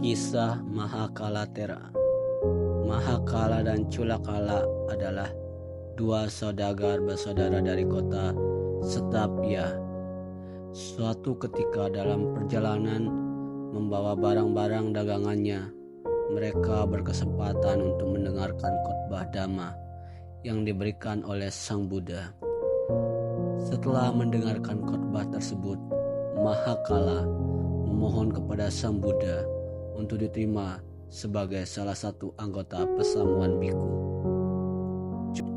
Kisah Mahakalatera. Mahakala dan Culakala adalah dua saudagar bersaudara dari kota Setapia. Suatu ketika dalam perjalanan membawa barang-barang dagangannya, mereka berkesempatan untuk mendengarkan khotbah Dhamma yang diberikan oleh Sang Buddha. Setelah mendengarkan khotbah tersebut, Mahakala memohon kepada Sang Buddha untuk diterima sebagai salah satu anggota pesamuan biku.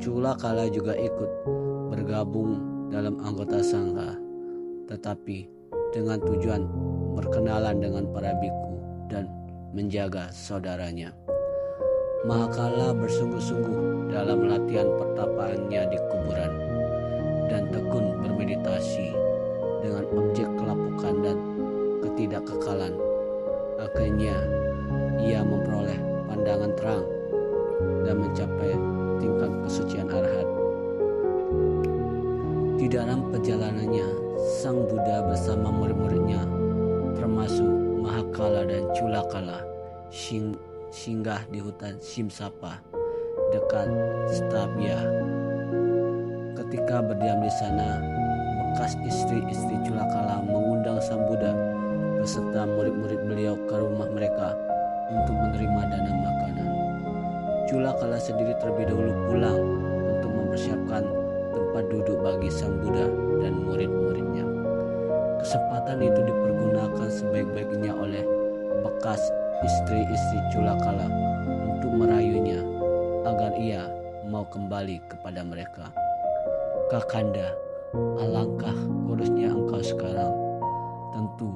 Culakala juga ikut bergabung dalam anggota sangha, tetapi dengan tujuan berkenalan dengan para biku dan menjaga saudaranya. Mahakala bersungguh-sungguh dalam latihan pertapaannya di kuburan dan tekun bermeditasi dengan objek kelapukan dan ketidakkekalan. Akhirnya ia memperoleh pandangan terang dan mencapai tingkat kesucian arhat. Di dalam perjalanannya, Sang Buddha bersama murid-muridnya termasuk Mahakala dan Culakala singgah di hutan Simsapa dekat Setapia. Ketika berdiam di sana, bekas istri-istri Culakala mengundang Sang Buddha beserta murid-murid beliau ke rumah mereka untuk menerima dana makanan. Culakala sendiri terlebih dahulu pulang untuk mempersiapkan tempat duduk bagi Sang Buddha dan murid-muridnya. Kesempatan itu dipergunakan sebaik-baiknya oleh bekas istri-istri Culakala untuk merayunya agar ia mau kembali kepada mereka. "Kakanda, alangkah kurusnya engkau sekarang. Tentu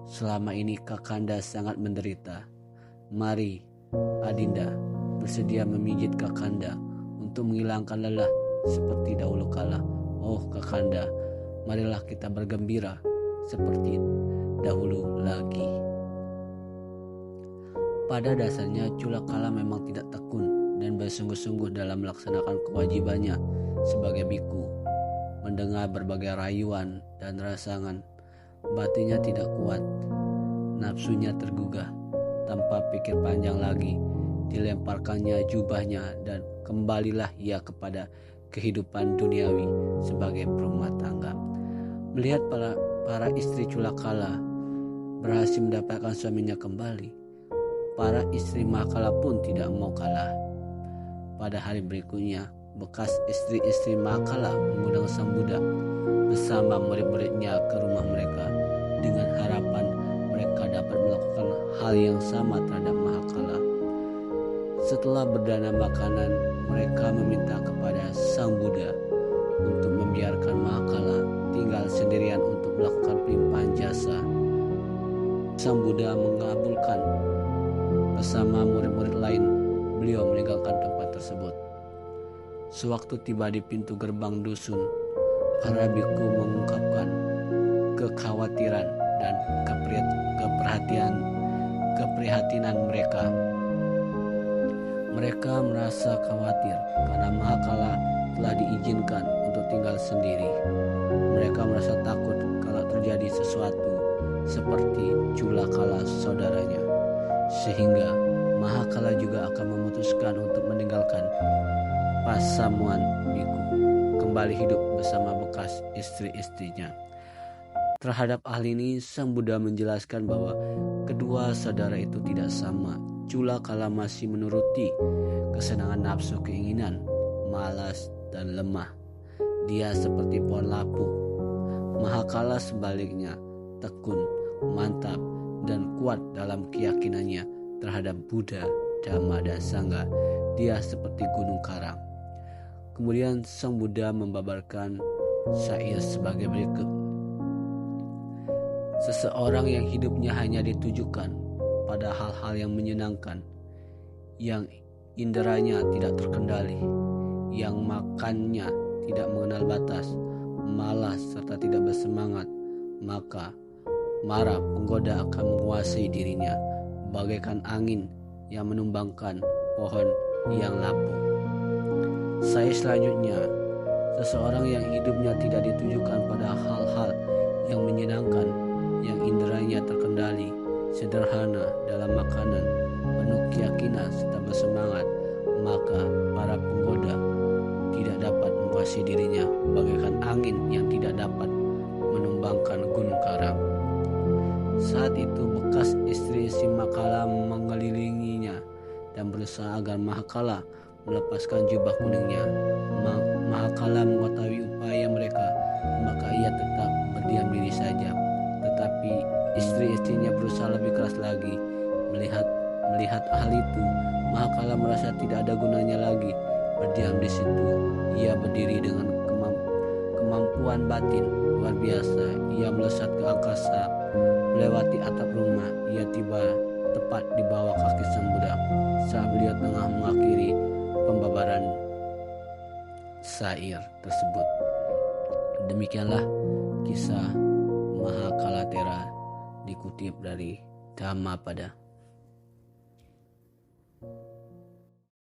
selama ini Kakanda sangat menderita. Mari, Adinda bersedia memijit Kakanda untuk menghilangkan lelah seperti dahulu kala. Oh Kakanda, marilah kita bergembira seperti dahulu lagi." Pada dasarnya Culakala memang tidak tekun dan bersungguh-sungguh dalam melaksanakan kewajibannya sebagai biku. Mendengar berbagai rayuan dan rangsangan, batinnya tidak kuat, nafsunya tergugah. Tanpa pikir panjang lagi, dilemparkannya jubahnya dan kembalilah ia kepada kehidupan duniawi sebagai perumah tangga. Melihat para istri Culakala berhasil mendapatkan suaminya kembali, para istri Mahakala pun tidak mau kalah. Pada hari berikutnya, bekas istri-istri Mahakala mengundang Sang Buddha bersama murid-muridnya ke rumah mereka dengan harapan mereka dapat melakukan hal yang sama terhadap Mahakala. Setelah berdana makanan, mereka meminta kepada Sang Buddha untuk membiarkan Mahakala tinggal sendirian untuk melakukan pelimpahan jasa. Sang Buddha mengabulkan. Bersama murid-murid lain, beliau meninggalkan tempat tersebut. Sewaktu tiba di pintu gerbang dusun, para biku mengungkapkan kekhawatiran dan keprihatinan mereka. Mereka merasa khawatir karena Mahakala telah diizinkan untuk tinggal sendiri. Mereka merasa takut kalau terjadi sesuatu seperti Culakala saudaranya, sehingga Mahakala juga akan memutuskan untuk meninggalkan pasamuan biku, kembali hidup bersama bekas istri-istrinya. Terhadap hal ini, Sang Buddha menjelaskan bahwa kedua saudara itu tidak sama. Culakala masih menuruti kesenangan nafsu, keinginan, malas, dan lemah. Dia seperti pohon lapuk. Mahakala sebaliknya, tekun, mantap, dan kuat dalam keyakinannya terhadap Buddha, Dhamma, dan Sangha. Dia seperti gunung karang. Kemudian Sang Buddha membabarkan syair sebagai berikut. Seseorang yang hidupnya hanya ditujukan pada hal-hal yang menyenangkan, yang inderanya tidak terkendali, yang makannya tidak mengenal batas, malas serta tidak bersemangat, maka mara penggoda akan menguasai dirinya bagaikan angin yang menumbangkan pohon yang lapuk. Saya selanjutnya, seseorang yang hidupnya tidak ditujukan pada hal-hal yang menyenangkan, yang inderanya terkendali, sederhana dalam makanan, penuh keyakinan serta bersemangat, maka para penggoda tidak dapat menguasai dirinya, bagaikan angin yang tidak dapat menumbangkan gunung karang. Saat itu bekas istri-istri Mahakala mengelilinginya dan berusaha agar Mahakala melepaskan jubah kuningnya. Mahakala mengetahui upaya mereka, maka ia tetap berdiam diri saja. Tetapi istri-istrinya berusaha lebih keras lagi. Melihat hal itu, Mahakala merasa tidak ada gunanya lagi berdiam di situ. Ia berdiri dengan kemampuan batin luar biasa. Ia melesat ke angkasa, melewati atap rumah. Ia tiba tepat di bawah kaki sang Buddha saat beliau tengah mengakhiri pembabaran syair tersebut. Demikianlah kisah Mahakalatera dikutip dari Dhammapada.